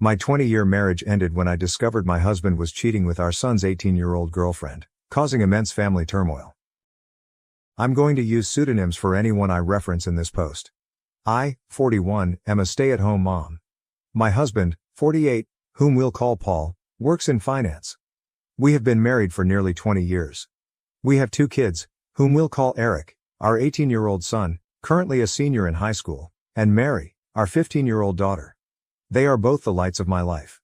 My 20-year marriage ended when I discovered my husband was cheating with our son's 18-year-old girlfriend, causing immense family turmoil. I'm going to use pseudonyms for anyone I reference in this post. I, 41, am a stay-at-home mom. My husband, 48, whom we'll call Paul, works in finance. We have been married for nearly 20 years. We have 2 kids, whom we'll call Eric, our 18-year-old son, currently a senior in high school, and Mary, our 15-year-old daughter. They are both the lights of my life.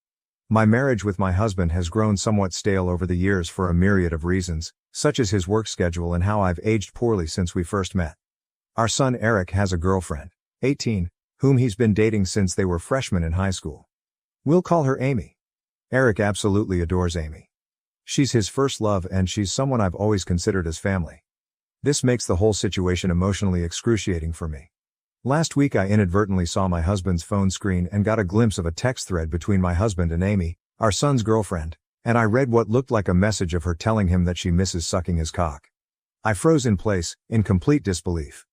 My marriage with my husband has grown somewhat stale over the years for a myriad of reasons, such as his work schedule and how I've aged poorly since we first met. Our son Eric has a girlfriend, 18, whom he's been dating since they were freshmen in high school. We'll call her Amy. Eric absolutely adores Amy. She's his first love and she's someone I've always considered as family. This makes the whole situation emotionally excruciating for me. Last week I inadvertently saw my husband's phone screen and got a glimpse of a text thread between my husband and Amy, our son's girlfriend, and I read what looked like a message of her telling him that she misses sucking his cock. I froze in place, in complete disbelief.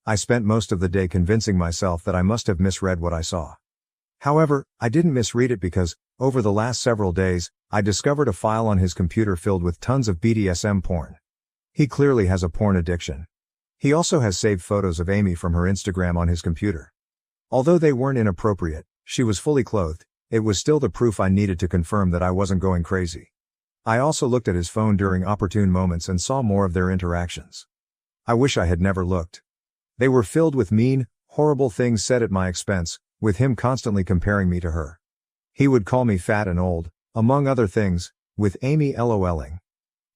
I spent most of the day convincing myself that I must have misread what I saw. However, I didn't misread it because, over the last several days, I discovered a file on his computer filled with tons of BDSM porn. He clearly has a porn addiction. He also has saved photos of Amy from her Instagram on his computer. Although they weren't inappropriate, she was fully clothed, it was still the proof I needed to confirm that I wasn't going crazy. I also looked at his phone during opportune moments and saw more of their interactions. I wish I had never looked. They were filled with mean, horrible things said at my expense, with him constantly comparing me to her. He would call me fat and old, among other things, with Amy LOLing.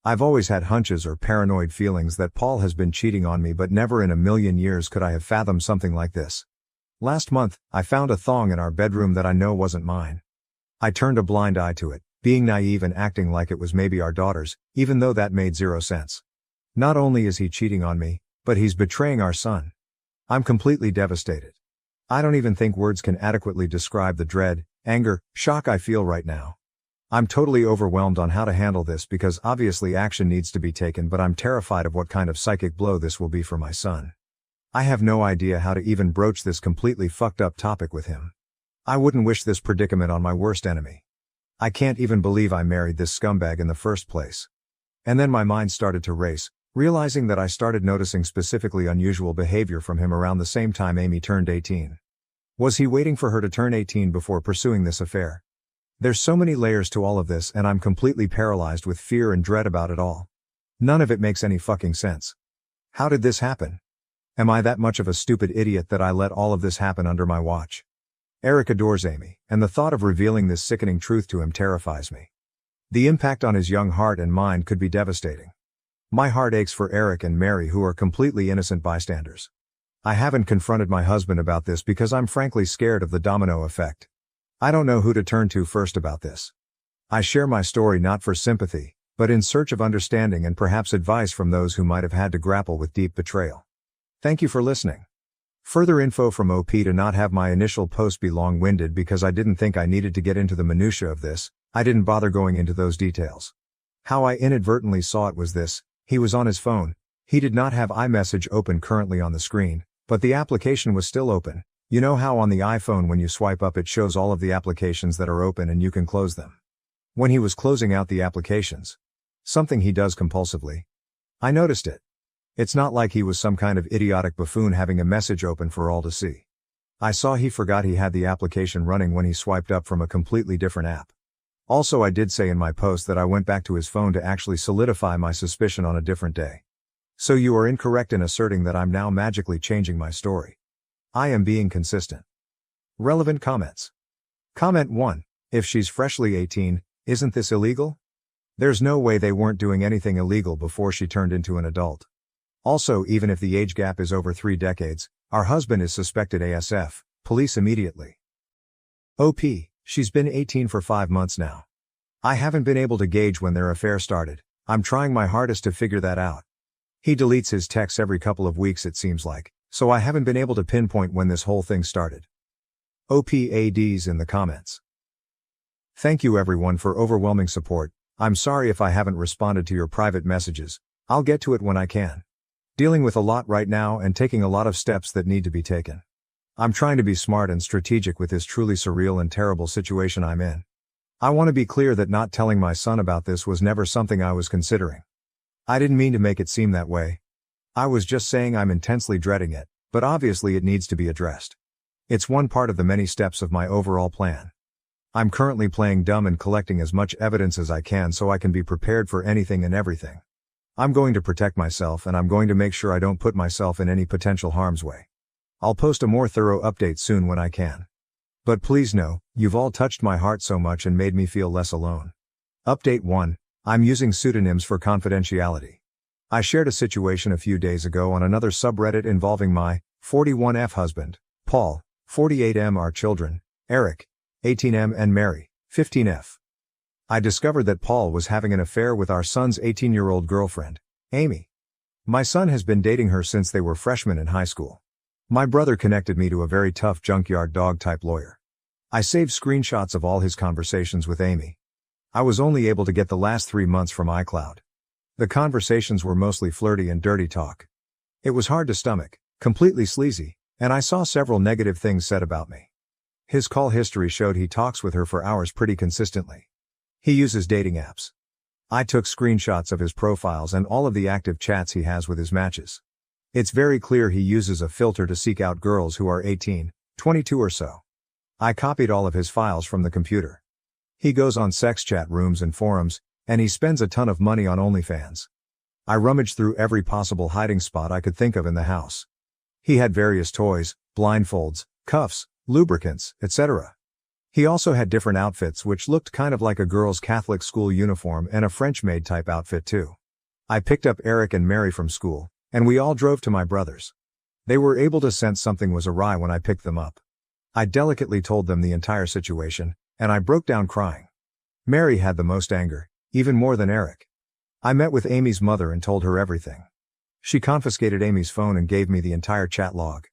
I've always had hunches or paranoid feelings that Paul has been cheating on me, but never in a million years could I have fathomed something like this. Last month, I found a thong in our bedroom that I know wasn't mine. I turned a blind eye to it, being naive and acting like it was maybe our daughter's, even though that made zero sense. Not only is he cheating on me, but he's betraying our son. I'm completely devastated. I don't even think words can adequately describe the dread, anger, shock I feel right now. I'm totally overwhelmed on how to handle this because obviously action needs to be taken, but I'm terrified of what kind of psychic blow this will be for my son. I have no idea how to even broach this completely fucked up topic with him. I wouldn't wish this predicament on my worst enemy. I can't even believe I married this scumbag in the first place. And then my mind started to race, realizing that I started noticing specifically unusual behavior from him around the same time Amy turned 18. Was he waiting for her to turn 18 before pursuing this affair? There's so many layers to all of this and I'm completely paralyzed with fear and dread about it all. None of it makes any fucking sense. How did this happen? Am I that much of a stupid idiot that I let all of this happen under my watch? Eric adores Amy, and the thought of revealing this sickening truth to him terrifies me. The impact on his young heart and mind could be devastating. My heart aches for Eric and Mary, who are completely innocent bystanders. I haven't confronted my husband about this because I'm frankly scared of the domino effect. I don't know who to turn to first about this. I share my story not for sympathy, but in search of understanding and perhaps advice from those who might have had to grapple with deep betrayal. Thank you for listening. Further info from OP to not have my initial post be long-winded because I didn't think I needed to get into the minutiae of this, I didn't bother going into those details. How I inadvertently saw it was this: he was on his phone, he did not have iMessage open currently on the screen, but the application was still open. You know how on the iPhone when you swipe up it shows all of the applications that are open and you can close them. When he was closing out the applications, something he does compulsively, I noticed it. It's not like he was some kind of idiotic buffoon having a message open for all to see. I saw he forgot he had the application running when he swiped up from a completely different app. Also, I did say in my post that I went back to his phone to actually solidify my suspicion on a different day. So you are incorrect in asserting that I'm now magically changing my story. I am being consistent. Relevant comments. Comment 1. If she's freshly 18, isn't this illegal? There's no way they weren't doing anything illegal before she turned into an adult. Also, even if the age gap is over 3 decades, our husband is suspected ASF, police immediately. OP, she's been 18 for 5 months now. I haven't been able to gauge when their affair started. I'm trying my hardest to figure that out. He deletes his texts every couple of weeks it seems like, so I haven't been able to pinpoint when this whole thing started. OPADs in the comments. Thank you everyone for overwhelming support. I'm sorry if I haven't responded to your private messages. I'll get to it when I can. Dealing with a lot right now and taking a lot of steps that need to be taken. I'm trying to be smart and strategic with this truly surreal and terrible situation I'm in. I want to be clear that not telling my son about this was never something I was considering. I didn't mean to make it seem that way. I was just saying I'm intensely dreading it, but obviously it needs to be addressed. It's one part of the many steps of my overall plan. I'm currently playing dumb and collecting as much evidence as I can so I can be prepared for anything and everything. I'm going to protect myself and I'm going to make sure I don't put myself in any potential harm's way. I'll post a more thorough update soon when I can. But please know, you've all touched my heart so much and made me feel less alone. Update 1. I'm using pseudonyms for confidentiality. I shared a situation a few days ago on another subreddit involving my 41F husband, Paul, 48M our children, Eric, 18M and Mary, 15F. I discovered that Paul was having an affair with our son's 18-year-old girlfriend, Amy. My son has been dating her since they were freshmen in high school. My brother connected me to a very tough junkyard dog-type lawyer. I saved screenshots of all his conversations with Amy. I was only able to get the last 3 months from iCloud. The conversations were mostly flirty and dirty talk. It was hard to stomach, completely sleazy, and I saw several negative things said about me. His call history showed he talks with her for hours pretty consistently. He uses dating apps. I took screenshots of his profiles and all of the active chats he has with his matches. It's very clear he uses a filter to seek out girls who are 18, 22 or so. I copied all of his files from the computer. He goes on sex chat rooms and forums, and he spends a ton of money on OnlyFans. I rummaged through every possible hiding spot I could think of in the house. He had various toys, blindfolds, cuffs, lubricants, etc. He also had different outfits which looked kind of like a girl's Catholic school uniform and a French maid type outfit too. I picked up Eric and Mary from school, and we all drove to my brother's. They were able to sense something was awry when I picked them up. I delicately told them the entire situation, and I broke down crying. Mary had the most anger, even more than Eric. I met with Amy's mother and told her everything. She confiscated Amy's phone and gave me the entire chat log.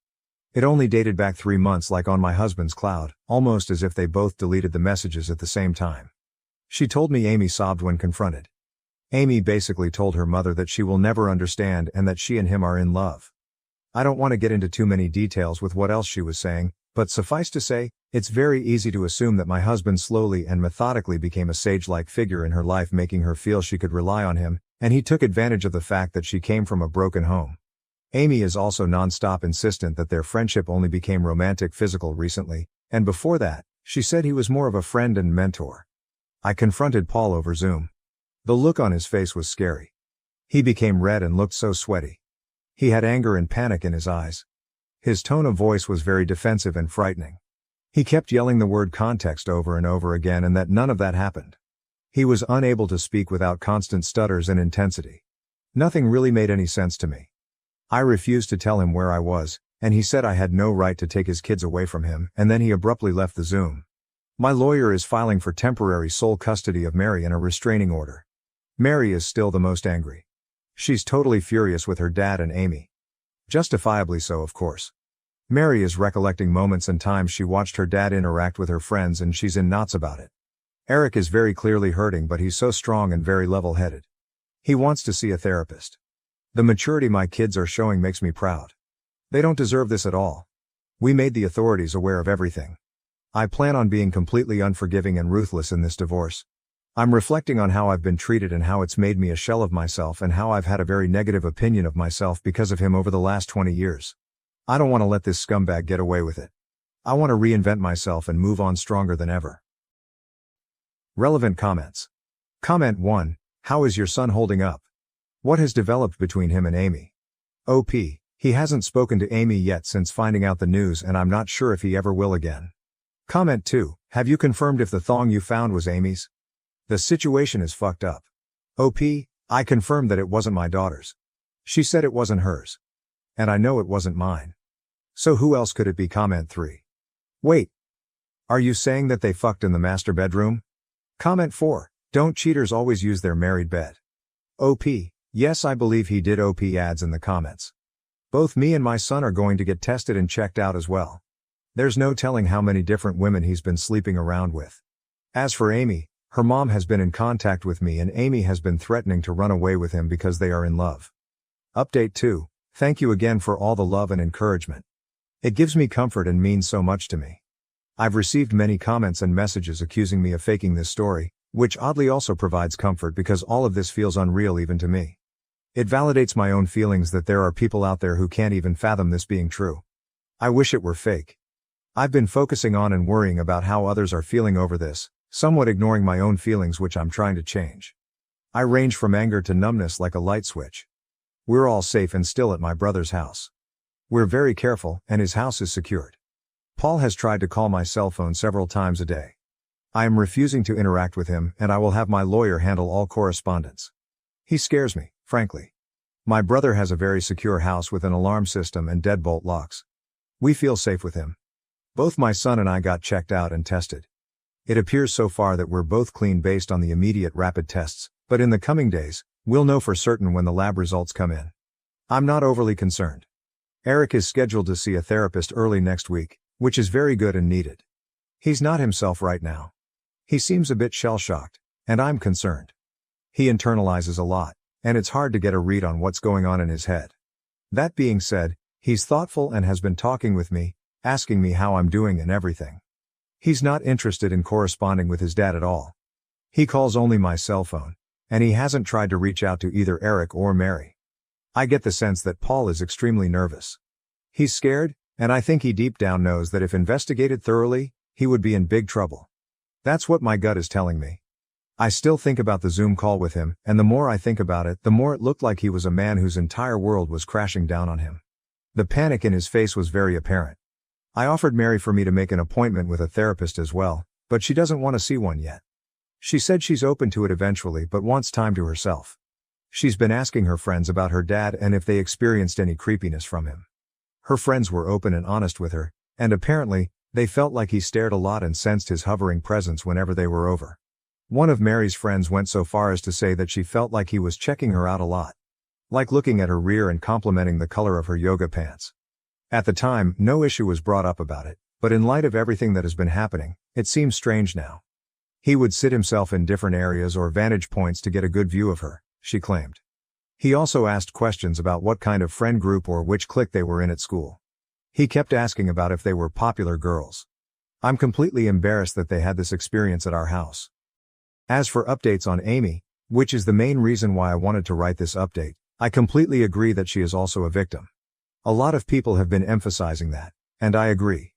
It only dated back 3 months like on my husband's cloud, almost as if they both deleted the messages at the same time. She told me Amy sobbed when confronted. Amy basically told her mother that she will never understand and that she and him are in love. I don't want to get into too many details with what else she was saying, but suffice to say, it's very easy to assume that my husband slowly and methodically became a sage-like figure in her life, making her feel she could rely on him, and he took advantage of the fact that she came from a broken home. Amy is also non-stop insistent that their friendship only became romantic physical recently, and before that, she said he was more of a friend and mentor. I confronted Paul over Zoom. The look on his face was scary. He became red and looked so sweaty. He had anger and panic in his eyes. His tone of voice was very defensive and frightening. He kept yelling the word context over and over again and that none of that happened. He was unable to speak without constant stutters and intensity. Nothing really made any sense to me. I refused to tell him where I was, and he said I had no right to take his kids away from him, and then he abruptly left the Zoom. My lawyer is filing for temporary sole custody of Mary and a restraining order. Mary is still the most angry. She's totally furious with her dad and Amy. Justifiably so, of course. Mary is recollecting moments and times she watched her dad interact with her friends and she's in knots about it. Eric is very clearly hurting, but he's so strong and very level-headed. He wants to see a therapist. The maturity my kids are showing makes me proud. They don't deserve this at all. We made the authorities aware of everything. I plan on being completely unforgiving and ruthless in this divorce. I'm reflecting on how I've been treated and how it's made me a shell of myself and how I've had a very negative opinion of myself because of him over the last 20 years. I don't want to let this scumbag get away with it. I want to reinvent myself and move on stronger than ever. Relevant comments. Comment 1. How is your son holding up? What has developed between him and Amy? OP. He hasn't spoken to Amy yet since finding out the news and I'm not sure if he ever will again. Comment 2. Have you confirmed if the thong you found was Amy's? The situation is fucked up. OP. I confirmed that it wasn't my daughter's. She said it wasn't hers. And I know it wasn't mine. So who else could it be? Comment 3. Wait. Are you saying that they fucked in the master bedroom? Comment 4. Don't cheaters always use their married bed? OP. Yes, I believe he did. OP adds in the comments. Both me and my son are going to get tested and checked out as well. There's no telling how many different women he's been sleeping around with. As for Amy, her mom has been in contact with me and Amy has been threatening to run away with him because they are in love. Update 2. Thank you again for all the love and encouragement. It gives me comfort and means so much to me. I've received many comments and messages accusing me of faking this story, which oddly also provides comfort because all of this feels unreal even to me. It validates my own feelings that there are people out there who can't even fathom this being true. I wish it were fake. I've been focusing on and worrying about how others are feeling over this, somewhat ignoring my own feelings, which I'm trying to change. I range from anger to numbness like a light switch. We're all safe and still at my brother's house. We're very careful, and his house is secured. Paul has tried to call my cell phone several times a day. I am refusing to interact with him, and I will have my lawyer handle all correspondence. He scares me, frankly. My brother has a very secure house with an alarm system and deadbolt locks. We feel safe with him. Both my son and I got checked out and tested. It appears so far that we're both clean based on the immediate rapid tests, but in the coming days, we'll know for certain when the lab results come in. I'm not overly concerned. Eric is scheduled to see a therapist early next week, which is very good and needed. He's not himself right now. He seems a bit shell-shocked, and I'm concerned. He internalizes a lot, and it's hard to get a read on what's going on in his head. That being said, he's thoughtful and has been talking with me, asking me how I'm doing and everything. He's not interested in corresponding with his dad at all. He calls only my cell phone, and he hasn't tried to reach out to either Eric or Mary. I get the sense that Paul is extremely nervous. He's scared, and I think he deep down knows that if investigated thoroughly, he would be in big trouble. That's what my gut is telling me. I still think about the Zoom call with him, and the more I think about it, the more it looked like he was a man whose entire world was crashing down on him. The panic in his face was very apparent. I offered Mary for me to make an appointment with a therapist as well, but she doesn't want to see one yet. She said she's open to it eventually but wants time to herself. She's been asking her friends about her dad and if they experienced any creepiness from him. Her friends were open and honest with her, and apparently, they felt like he stared a lot and sensed his hovering presence whenever they were over. One of Mary's friends went so far as to say that she felt like he was checking her out a lot. Like looking at her rear and complimenting the color of her yoga pants. At the time, no issue was brought up about it, but in light of everything that has been happening, it seems strange now. He would sit himself in different areas or vantage points to get a good view of her, she claimed. He also asked questions about what kind of friend group or which clique they were in at school. He kept asking about if they were popular girls. I'm completely embarrassed that they had this experience at our house. As for updates on Amy, which is the main reason why I wanted to write this update, I completely agree that she is also a victim. A lot of people have been emphasizing that, and I agree.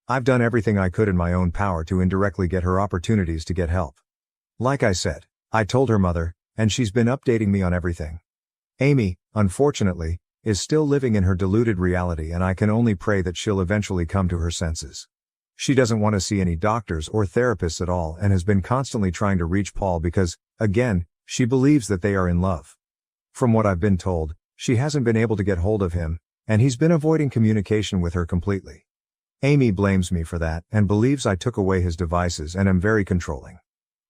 I've done everything I could in my own power to indirectly get her opportunities to get help. Like I said, I told her mother, and she's been updating me on everything. Amy, unfortunately, is still living in her deluded reality, and I can only pray that she'll eventually come to her senses. She doesn't want to see any doctors or therapists at all and has been constantly trying to reach Paul because, again, she believes that they are in love. From what I've been told, she hasn't been able to get hold of him, and he's been avoiding communication with her completely. Amy blames me for that and believes I took away his devices and am very controlling.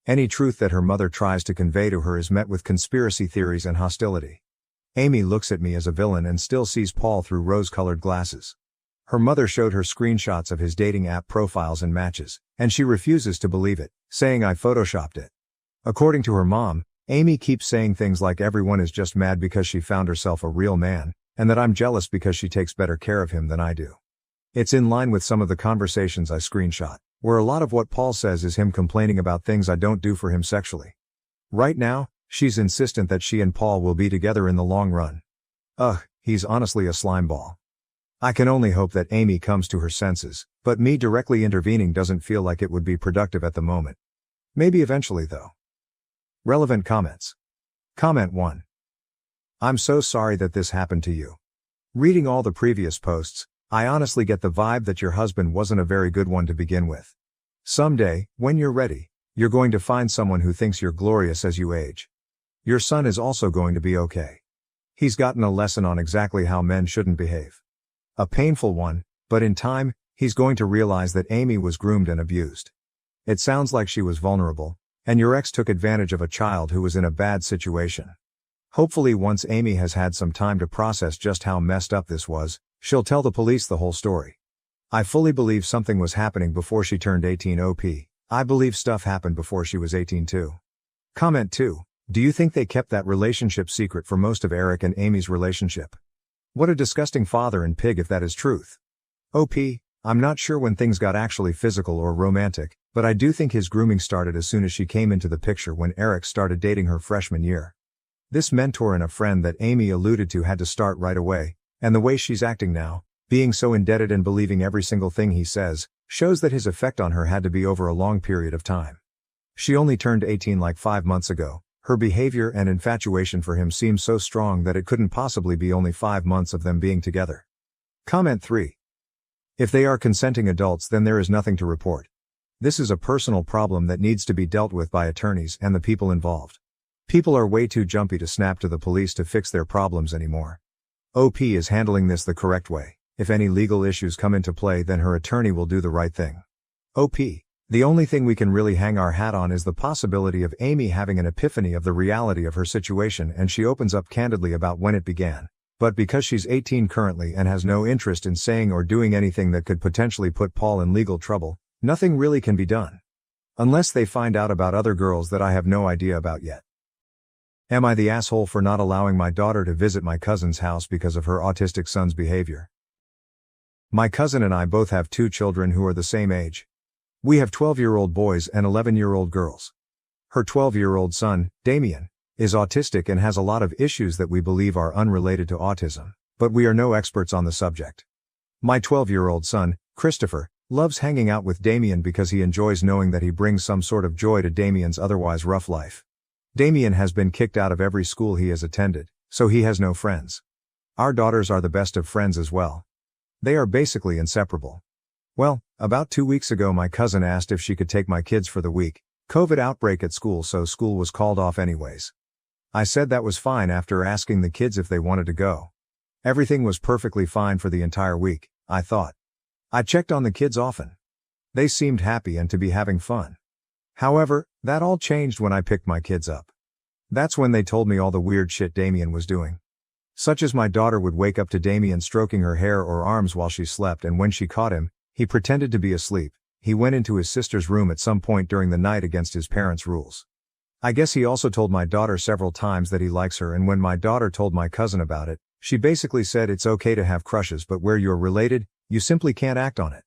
Any truth that her mother tries to convey to her is met with conspiracy theories and hostility. Amy looks at me as a villain and still sees Paul through rose-colored glasses. Her mother showed her screenshots of his dating app profiles and matches, and she refuses to believe it, saying I photoshopped it. According to her mom, Amy keeps saying things like everyone is just mad because she found herself a real man, and that I'm jealous because she takes better care of him than I do. It's in line with some of the conversations I screenshot, where a lot of what Paul says is him complaining about things I don't do for him sexually. Right now, she's insistent that she and Paul will be together in the long run. Ugh, he's honestly a slimeball. I can only hope that Amy comes to her senses, but me directly intervening doesn't feel like it would be productive at the moment. Maybe eventually though. Relevant comments. Comment 1. I'm so sorry that this happened to you. Reading all the previous posts, I honestly get the vibe that your husband wasn't a very good one to begin with. Someday, when you're ready, you're going to find someone who thinks you're glorious as you age. Your son is also going to be okay. He's gotten a lesson on exactly how men shouldn't behave. A painful one, but in time, he's going to realize that Amy was groomed and abused. It sounds like she was vulnerable, and your ex took advantage of a child who was in a bad situation. Hopefully once Amy has had some time to process just how messed up this was, she'll tell the police the whole story. I fully believe something was happening before she turned 18 OP. I believe stuff happened before she was 18 too. Comment 2. Do you think they kept that relationship secret for most of Eric and Amy's relationship? What a disgusting father and pig if that is truth. OP, I'm not sure when things got actually physical or romantic, but I do think his grooming started as soon as she came into the picture when Eric started dating her freshman year. This mentor and a friend that Amy alluded to had to start right away, and the way she's acting now, being so indebted and believing every single thing he says, shows that his effect on her had to be over a long period of time. She only turned 18 like 5 months ago. Her behavior and infatuation for him seems so strong that it couldn't possibly be only 5 months of them being together. Comment 3. If they are consenting adults, then there is nothing to report. This is a personal problem that needs to be dealt with by attorneys and the people involved. People are way too jumpy to snap to the police to fix their problems anymore. OP is handling this the correct way. If any legal issues come into play, then her attorney will do the right thing. OP. The only thing we can really hang our hat on is the possibility of Amy having an epiphany of the reality of her situation, and she opens up candidly about when it began. But because she's 18 currently and has no interest in saying or doing anything that could potentially put Paul in legal trouble, nothing really can be done. Unless they find out about other girls that I have no idea about yet. Am I the asshole for not allowing my daughter to visit my cousin's house because of her autistic son's behavior? My cousin and I both have 2 children who are the same age. We have 12-year-old boys and 11-year-old girls. Her 12-year-old son, Damien, is autistic and has a lot of issues that we believe are unrelated to autism, but we are no experts on the subject. My 12-year-old son, Christopher, loves hanging out with Damien because he enjoys knowing that he brings some sort of joy to Damien's otherwise rough life. Damien has been kicked out of every school he has attended, so he has no friends. Our daughters are the best of friends as well. They are basically inseparable. Well, about 2 weeks ago my cousin asked if she could take my kids for the week. COVID outbreak at school, so school was called off anyways. I said that was fine after asking the kids if they wanted to go. Everything was perfectly fine for the entire week, I thought. I checked on the kids often. They seemed happy and to be having fun. However, that all changed when I picked my kids up. That's when they told me all the weird shit Damien was doing. Such as my daughter would wake up to Damien stroking her hair or arms while she slept, and when she caught him, he pretended to be asleep. He went into his sister's room at some point during the night against his parents' rules. I guess he also told my daughter several times that he likes her, and when my daughter told my cousin about it, she basically said it's okay to have crushes, but where you're related, you simply can't act on it.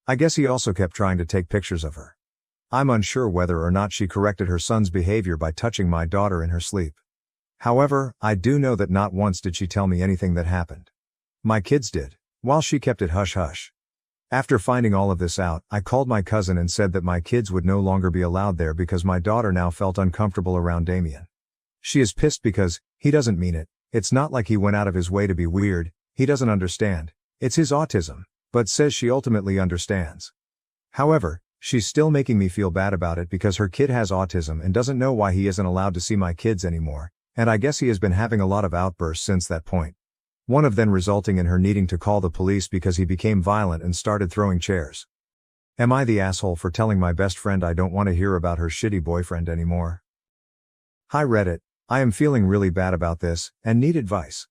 I guess he also kept trying to take pictures of her. I'm unsure whether or not she corrected her son's behavior by touching my daughter in her sleep. However, I do know that not once did she tell me anything that happened. My kids did, while she kept it hush-hush. After finding all of this out, I called my cousin and said that my kids would no longer be allowed there because my daughter now felt uncomfortable around Damien. She is pissed because he doesn't mean it. It's not like he went out of his way to be weird. He doesn't understand. It's his autism, but says she ultimately understands. However, she's still making me feel bad about it because her kid has autism and doesn't know why he isn't allowed to see my kids anymore, and I guess he has been having a lot of outbursts since that point. One of them resulting in her needing to call the police because he became violent and started throwing chairs. Am I the asshole for telling my best friend I don't want to hear about her shitty boyfriend anymore? Hi Reddit, I am feeling really bad about this, and need advice.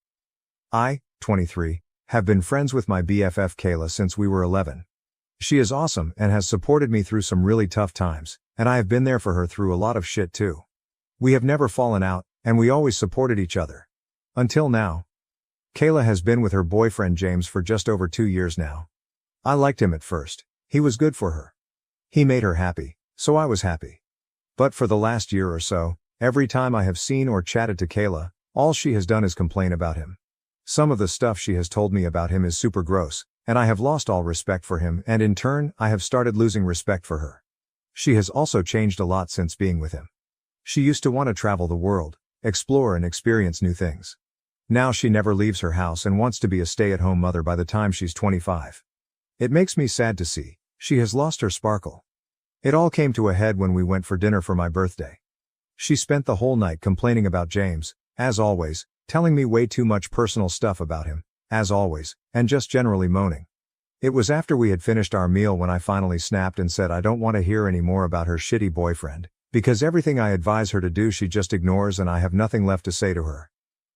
I, 23, have been friends with my BFF Kayla since we were 11. She is awesome and has supported me through some really tough times, and I have been there for her through a lot of shit too. We have never fallen out, and we always supported each other. Until now. Kayla has been with her boyfriend James for just over 2 years now. I liked him at first. He was good for her. He made her happy, so I was happy. But for the last year or so, every time I have seen or chatted to Kayla, all she has done is complain about him. Some of the stuff she has told me about him is super gross, and I have lost all respect for him, and in turn, I have started losing respect for her. She has also changed a lot since being with him. She used to want to travel the world, explore and experience new things. Now she never leaves her house and wants to be a stay-at-home mother by the time she's 25. It makes me sad to see. She has lost her sparkle. It all came to a head when we went for dinner for my birthday. She spent the whole night complaining about James, as always, telling me way too much personal stuff about him, as always, and just generally moaning. It was after we had finished our meal when I finally snapped and said I don't want to hear any more about her shitty boyfriend, because everything I advise her to do she just ignores and I have nothing left to say to her.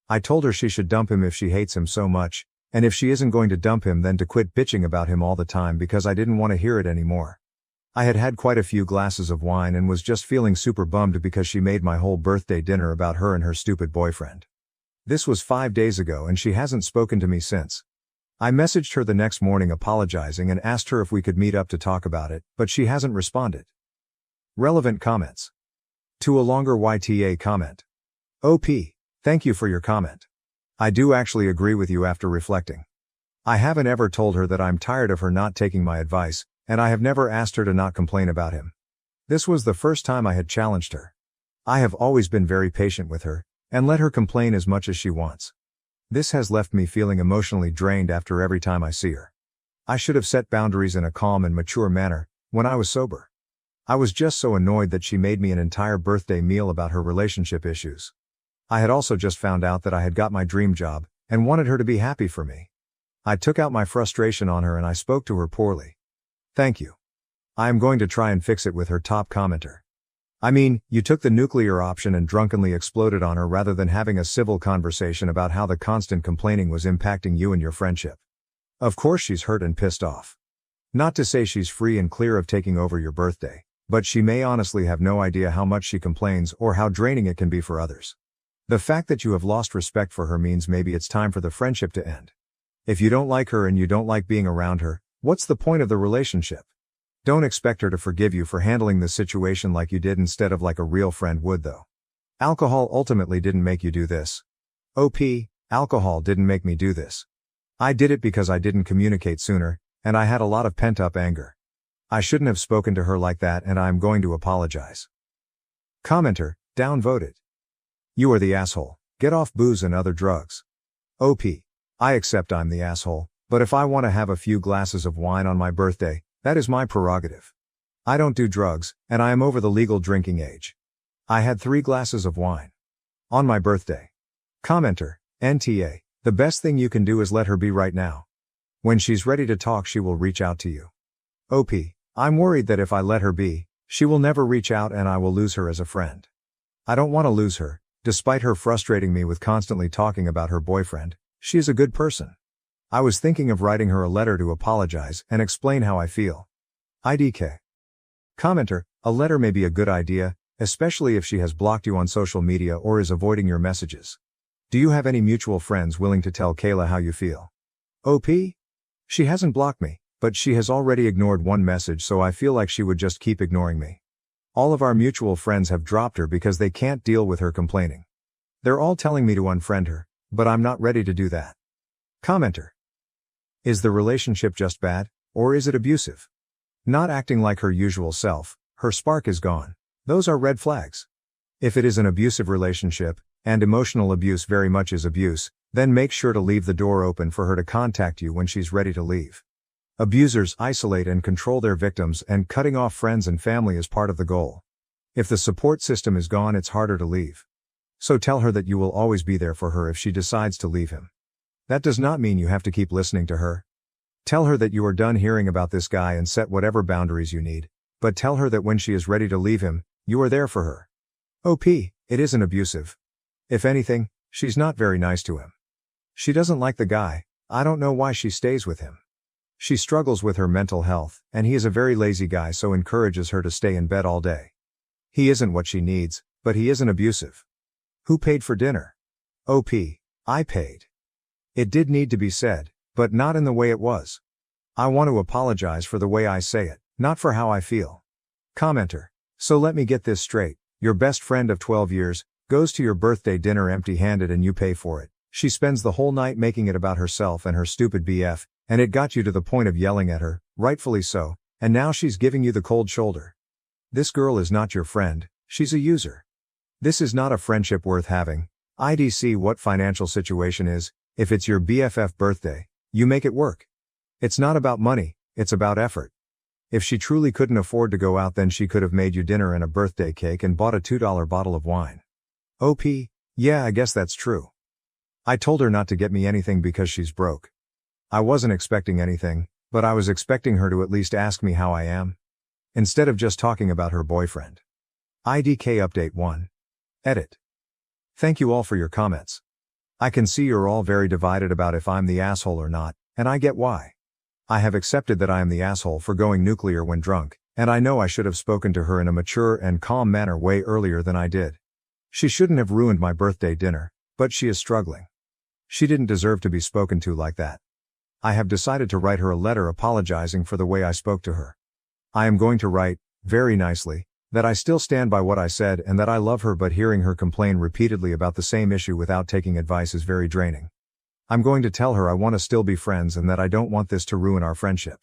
I told her she should dump him if she hates him so much, and if she isn't going to dump him then to quit bitching about him all the time because I didn't want to hear it anymore. I had had quite a few glasses of wine and was just feeling super bummed because she made my whole birthday dinner about her and her stupid boyfriend. This was 5 days ago and she hasn't spoken to me since. I messaged her the next morning apologizing and asked her if we could meet up to talk about it, but she hasn't responded. Relevant comments. To a longer YTA comment. OP. Thank you for your comment. I do actually agree with you after reflecting. I haven't ever told her that I'm tired of her not taking my advice, and I have never asked her to not complain about him. This was the first time I had challenged her. I have always been very patient with her, and let her complain as much as she wants. This has left me feeling emotionally drained after every time I see her. I should have set boundaries in a calm and mature manner, when I was sober. I was just so annoyed that she made me an entire birthday meal about her relationship issues. I had also just found out that I had got my dream job, and wanted her to be happy for me. I took out my frustration on her and I spoke to her poorly. Thank you. I am going to try and fix it with her top commenter. I mean, you took the nuclear option and drunkenly exploded on her rather than having a civil conversation about how the constant complaining was impacting you and your friendship. Of course she's hurt and pissed off. Not to say she's free and clear of taking over your birthday, but she may honestly have no idea how much she complains or how draining it can be for others. The fact that you have lost respect for her means maybe it's time for the friendship to end. If you don't like her and you don't like being around her, what's the point of the relationship? Don't expect her to forgive you for handling the situation like you did instead of like a real friend would though. Alcohol ultimately didn't make you do this. OP, alcohol didn't make me do this. I did it because I didn't communicate sooner, and I had a lot of pent-up anger. I shouldn't have spoken to her like that and I'm going to apologize. Commenter, downvoted. You are the asshole, get off booze and other drugs. OP. I accept I'm the asshole, but if I want to have a few glasses of wine on my birthday, that is my prerogative. I don't do drugs, and I am over the legal drinking age. I had 3 glasses of wine. On my birthday. Commenter, NTA, the best thing you can do is let her be right now. When she's ready to talk she will reach out to you. OP, I'm worried that if I let her be, she will never reach out and I will lose her as a friend. I don't want to lose her, despite her frustrating me with constantly talking about her boyfriend. She is a good person. I was thinking of writing her a letter to apologize and explain how I feel. IDK. Commenter, a letter may be a good idea, especially if she has blocked you on social media or is avoiding your messages. Do you have any mutual friends willing to tell Kayla how you feel? OP? She hasn't blocked me, but she has already ignored one message so I feel like she would just keep ignoring me. All of our mutual friends have dropped her because they can't deal with her complaining. They're all telling me to unfriend her, but I'm not ready to do that. Commenter. Is the relationship just bad, or is it abusive? Not acting like her usual self, her spark is gone. Those are red flags. If it is an abusive relationship, and emotional abuse very much is abuse, then make sure to leave the door open for her to contact you when she's ready to leave. Abusers isolate and control their victims, and cutting off friends and family is part of the goal. If the support system is gone, it's harder to leave. So tell her that you will always be there for her if she decides to leave him. That does not mean you have to keep listening to her. Tell her that you are done hearing about this guy and set whatever boundaries you need, but tell her that when she is ready to leave him, you are there for her. OP, it isn't abusive. If anything, she's not very nice to him. She doesn't like the guy, I don't know why she stays with him. She struggles with her mental health, and he is a very lazy guy so encourages her to stay in bed all day. He isn't what she needs, but he isn't abusive. Who paid for dinner? OP, I paid. It did need to be said, but not in the way it was. I want to apologize for the way I say it, not for how I feel. Commenter, so let me get this straight, your best friend of 12 years, goes to your birthday dinner empty-handed and you pay for it. She spends the whole night making it about herself and her stupid BF, and it got you to the point of yelling at her, rightfully so, and now she's giving you the cold shoulder. This girl is not your friend, she's a user. This is not a friendship worth having. IDC what financial situation is. If it's your BFF birthday, you make it work. It's not about money, it's about effort. If she truly couldn't afford to go out, then she could have made you dinner and a birthday cake and bought a $2 bottle of wine. OP, yeah, I guess that's true. I told her not to get me anything because she's broke. I wasn't expecting anything, but I was expecting her to at least ask me how I am, instead of just talking about her boyfriend. IDK Update 1. Edit. Thank you all for your comments. I can see you're all very divided about if I'm the asshole or not, and I get why. I have accepted that I am the asshole for going nuclear when drunk, and I know I should have spoken to her in a mature and calm manner way earlier than I did. She shouldn't have ruined my birthday dinner, but she is struggling. She didn't deserve to be spoken to like that. I have decided to write her a letter apologizing for the way I spoke to her. I am going to write, very nicely, that I still stand by what I said and that I love her, but hearing her complain repeatedly about the same issue without taking advice is very draining. I'm going to tell her I want to still be friends and that I don't want this to ruin our friendship.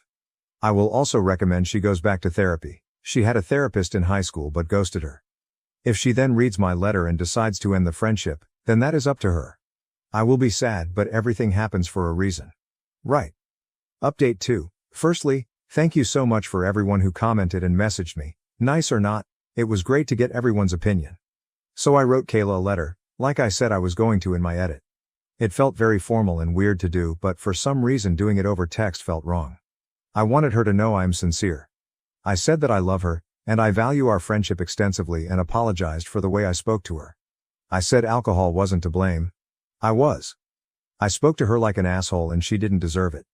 I will also recommend she goes back to therapy. She had a therapist in high school but ghosted her. If she then reads my letter and decides to end the friendship, then that is up to her. I will be sad, but everything happens for a reason. Right. Update 2. Firstly, thank you so much for everyone who commented and messaged me. Nice or not, it was great to get everyone's opinion. So I wrote Kayla a letter, like I said I was going to in my edit. It felt very formal and weird to do, but for some reason doing it over text felt wrong. I wanted her to know I am sincere. I said that I love her, and I value our friendship extensively, and apologized for the way I spoke to her. I said alcohol wasn't to blame. I was. I spoke to her like an asshole and she didn't deserve it.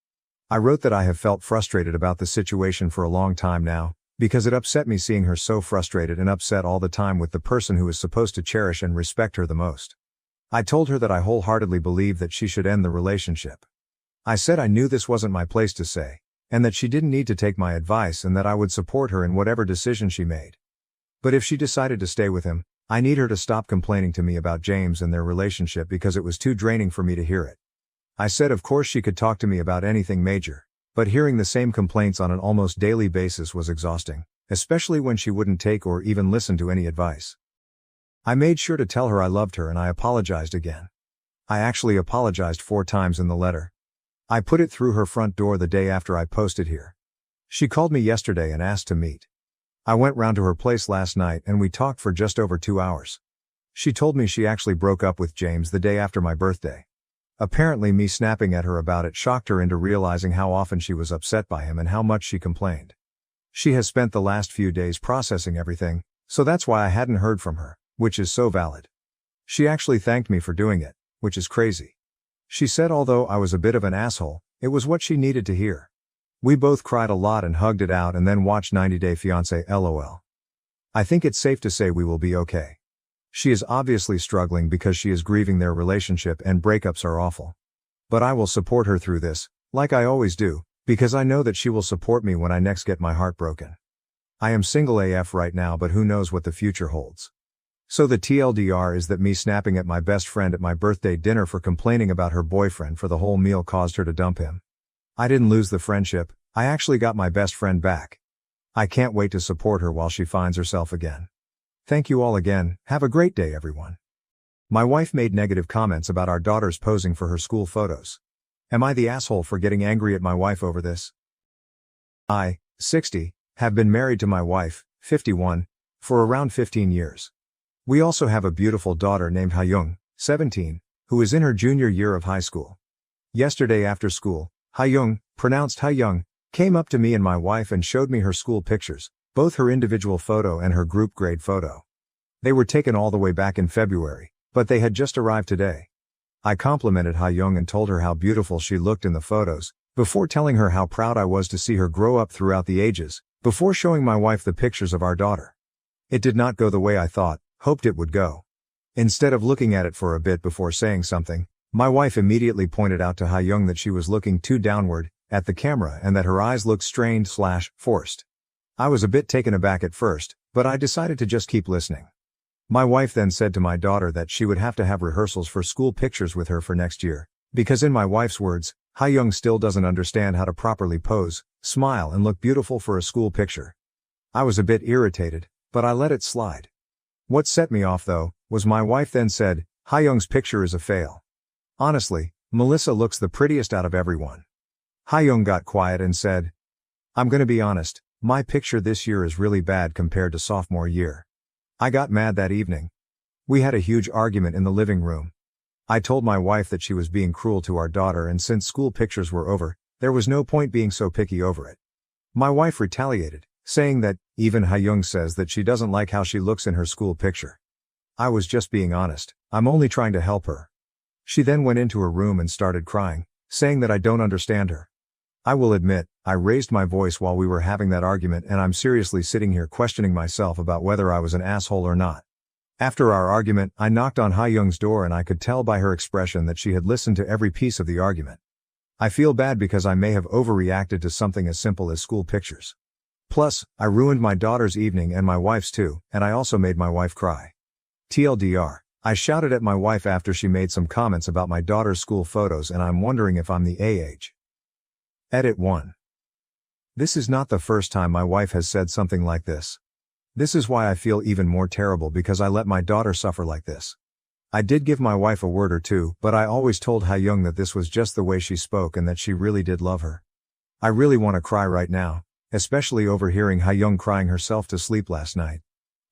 I wrote that I have felt frustrated about the situation for a long time now, because it upset me seeing her so frustrated and upset all the time with the person who is supposed to cherish and respect her the most. I told her that I wholeheartedly believe that she should end the relationship. I said I knew this wasn't my place to say, and that she didn't need to take my advice and that I would support her in whatever decision she made. But if she decided to stay with him, I need her to stop complaining to me about James and their relationship because it was too draining for me to hear it. I said of course she could talk to me about anything major, but hearing the same complaints on an almost daily basis was exhausting, especially when she wouldn't take or even listen to any advice. I made sure to tell her I loved her and I apologized again. I actually apologized 4 times in the letter. I put it through her front door the day after I posted here. She called me yesterday and asked to meet. I went round to her place last night and we talked for just over 2 hours. She told me she actually broke up with James the day after my birthday. Apparently me snapping at her about it shocked her into realizing how often she was upset by him and how much she complained. She has spent the last few days processing everything, so that's why I hadn't heard from her, which is so valid. She actually thanked me for doing it, which is crazy. She said although I was a bit of an asshole, it was what she needed to hear. We both cried a lot and hugged it out and then watched 90 Day Fiancé LOL. I think it's safe to say we will be okay. She is obviously struggling because she is grieving their relationship and breakups are awful. But I will support her through this, like I always do, because I know that she will support me when I next get my heart broken. I am single AF right now, but who knows what the future holds. So the TLDR is that me snapping at my best friend at my birthday dinner for complaining about her boyfriend for the whole meal caused her to dump him. I didn't lose the friendship, I actually got my best friend back. I can't wait to support her while she finds herself again. Thank you all again, have a great day everyone. My wife made negative comments about our daughters posing for her school photos. Am I the asshole for getting angry at my wife over this? I, 60, have been married to my wife, 51, for around 15 years. We also have a beautiful daughter named Hayoung, 17, who is in her junior year of high school. Yesterday after school, Hayoung, pronounced Hayoung, came up to me and my wife and showed me her school pictures, both her individual photo and her group grade photo. They were taken all the way back in February, but they had just arrived today. I complimented Hayoung and told her how beautiful she looked in the photos, before telling her how proud I was to see her grow up throughout the ages, before showing my wife the pictures of our daughter. It did not go the way I hoped it would go. Instead of looking at it for a bit before saying something, my wife immediately pointed out to Hayoung that she was looking too downward at the camera and that her eyes looked strained/forced. I was a bit taken aback at first, but I decided to just keep listening. My wife then said to my daughter that she would have to have rehearsals for school pictures with her for next year, because in my wife's words, Hayoung still doesn't understand how to properly pose, smile and look beautiful for a school picture. I was a bit irritated, but I let it slide. What set me off though, was my wife then said, Hayoung's picture is a fail. Honestly, Melissa looks the prettiest out of everyone. Hayoung got quiet and said, I'm gonna be honest, my picture this year is really bad compared to sophomore year. I got mad that evening. We had a huge argument in the living room. I told my wife that she was being cruel to our daughter and since school pictures were over, there was no point being so picky over it. My wife retaliated, saying that, even Hayoung says that she doesn't like how she looks in her school picture. I was just being honest, I'm only trying to help her. She then went into her room and started crying, saying that I don't understand her. I will admit, I raised my voice while we were having that argument and I'm seriously sitting here questioning myself about whether I was an asshole or not. After our argument, I knocked on Hayoung's door and I could tell by her expression that she had listened to every piece of the argument. I feel bad because I may have overreacted to something as simple as school pictures. Plus, I ruined my daughter's evening and my wife's too, and I also made my wife cry. TLDR, I shouted at my wife after she made some comments about my daughter's school photos and I'm wondering if I'm the age. Edit 1. This is not the first time my wife has said something like this. This is why I feel even more terrible because I let my daughter suffer like this. I did give my wife a word or two, but I always told Ha-young that this was just the way she spoke and that she really did love her. I really want to cry right now, especially overhearing Ha-young crying herself to sleep last night.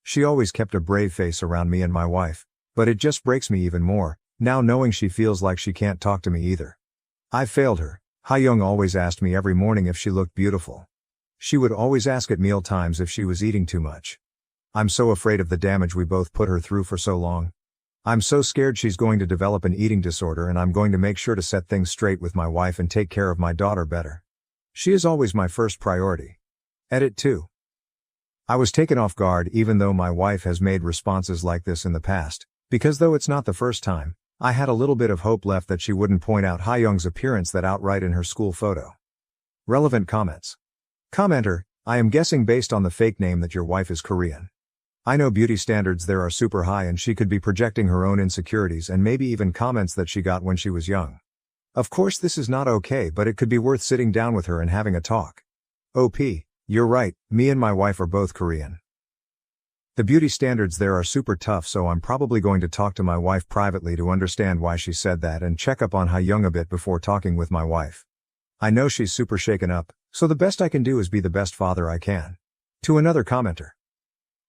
She always kept a brave face around me and my wife, but it just breaks me even more, now knowing she feels like she can't talk to me either. I failed her. Ha-young always asked me every morning if she looked beautiful. She would always ask at meal times if she was eating too much. I'm so afraid of the damage we both put her through for so long. I'm so scared she's going to develop an eating disorder and I'm going to make sure to set things straight with my wife and take care of my daughter better. She is always my first priority. Edit 2. I was taken off guard even though my wife has made responses like this in the past, because though it's not the first time, I had a little bit of hope left that she wouldn't point out Ha-young's appearance that outright in her school photo. Relevant comments. Commenter, I am guessing based on the fake name that your wife is Korean. I know beauty standards there are super high and she could be projecting her own insecurities and maybe even comments that she got when she was young. Of course this is not okay, but it could be worth sitting down with her and having a talk. OP, you're right, me and my wife are both Korean. The beauty standards there are super tough, so I'm probably going to talk to my wife privately to understand why she said that and check up on Ha-young a bit before talking with my wife. I know she's super shaken up, so the best I can do is be the best father I can. To another commenter.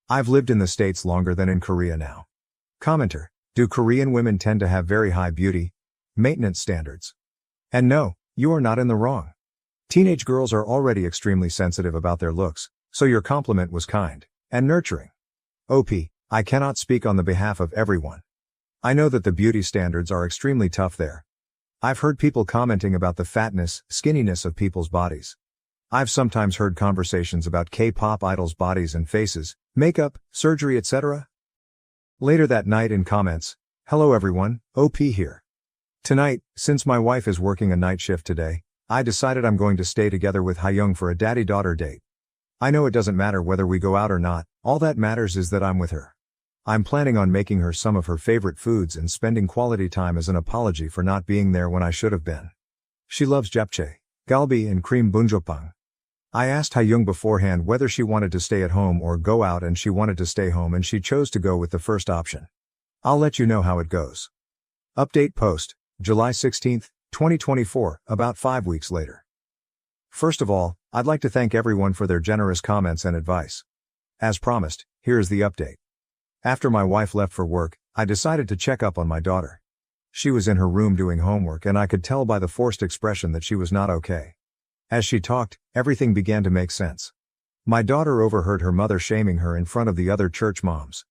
I've lived in the States longer than in Korea now. Commenter, do Korean women tend to have very high beauty maintenance standards? And no, you are not in the wrong. Teenage girls are already extremely sensitive about their looks, so your compliment was kind and nurturing. OP, I cannot speak on the behalf of everyone. I know that the beauty standards are extremely tough there. I've heard people commenting about the fatness, skinniness of people's bodies. I've sometimes heard conversations about K-pop idols' bodies and faces, makeup, surgery, etc. Later that night in comments, hello everyone, OP here. Tonight, since my wife is working a night shift today, I decided I'm going to stay together with Ha-young for a daddy-daughter date. I know it doesn't matter whether we go out or not, all that matters is that I'm with her. I'm planning on making her some of her favorite foods and spending quality time as an apology for not being there when I should have been. She loves japchae, galbi and cream bunjopang. I asked Ha-young beforehand whether she wanted to stay at home or go out and she wanted to stay home and she chose to go with the first option. I'll let you know how it goes. Update post, July 16, 2024, about 5 weeks later. First of all, I'd like to thank everyone for their generous comments and advice. As promised, here is the update. After my wife left for work, I decided to check up on my daughter. She was in her room doing homework and I could tell by the forced expression that she was not okay. As she talked, everything began to make sense. My daughter overheard her mother shaming her in front of the other church moms.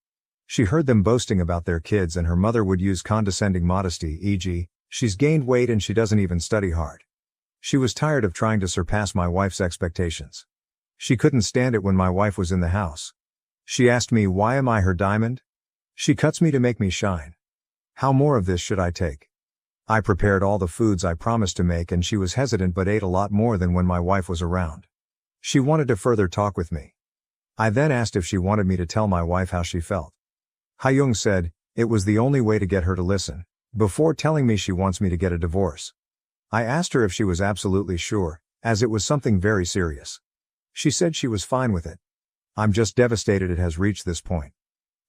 She heard them boasting about their kids and her mother would use condescending modesty, e.g., she's gained weight and she doesn't even study hard. She was tired of trying to surpass my wife's expectations. She couldn't stand it when my wife was in the house. She asked me, why am I her diamond? She cuts me to make me shine. How more of this should I take? I prepared all the foods I promised to make and she was hesitant but ate a lot more than when my wife was around. She wanted to further talk with me. I then asked if she wanted me to tell my wife how she felt. Ha-young said, it was the only way to get her to listen, before telling me she wants me to get a divorce. I asked her if she was absolutely sure, as it was something very serious. She said she was fine with it. I'm just devastated it has reached this point.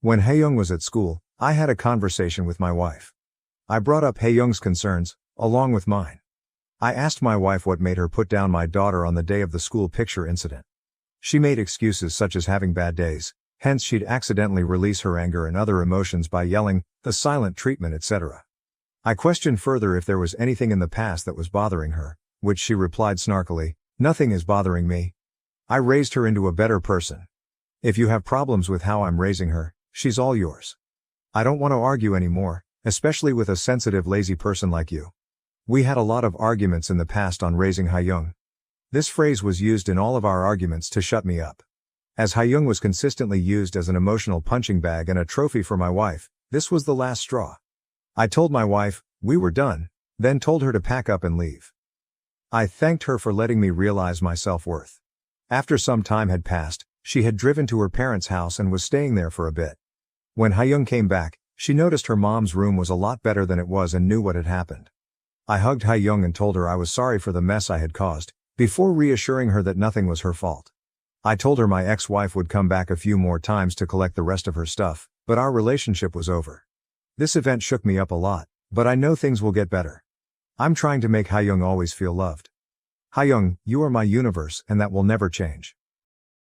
When Ha-young was at school, I had a conversation with my wife. I brought up Ha-young's concerns, along with mine. I asked my wife what made her put down my daughter on the day of the school picture incident. She made excuses such as having bad days, hence she'd accidentally release her anger and other emotions by yelling, the silent treatment, etc. I questioned further if there was anything in the past that was bothering her, which she replied snarkily, nothing is bothering me. I raised her into a better person. If you have problems with how I'm raising her, she's all yours. I don't want to argue anymore, especially with a sensitive, lazy person like you. We had a lot of arguments in the past on raising Ha-young. This phrase was used in all of our arguments to shut me up. As Ha-young was consistently used as an emotional punching bag and a trophy for my wife, this was the last straw. I told my wife, we were done, then told her to pack up and leave. I thanked her for letting me realize my self-worth. After some time had passed, she had driven to her parents' house and was staying there for a bit. When Hyung came back, she noticed her mom's room was a lot better than it was and knew what had happened. I hugged Hyung and told her I was sorry for the mess I had caused, before reassuring her that nothing was her fault. I told her my ex-wife would come back a few more times to collect the rest of her stuff, but our relationship was over. This event shook me up a lot, but I know things will get better. I'm trying to make Hyung always feel loved. Hyung, you are my universe and that will never change.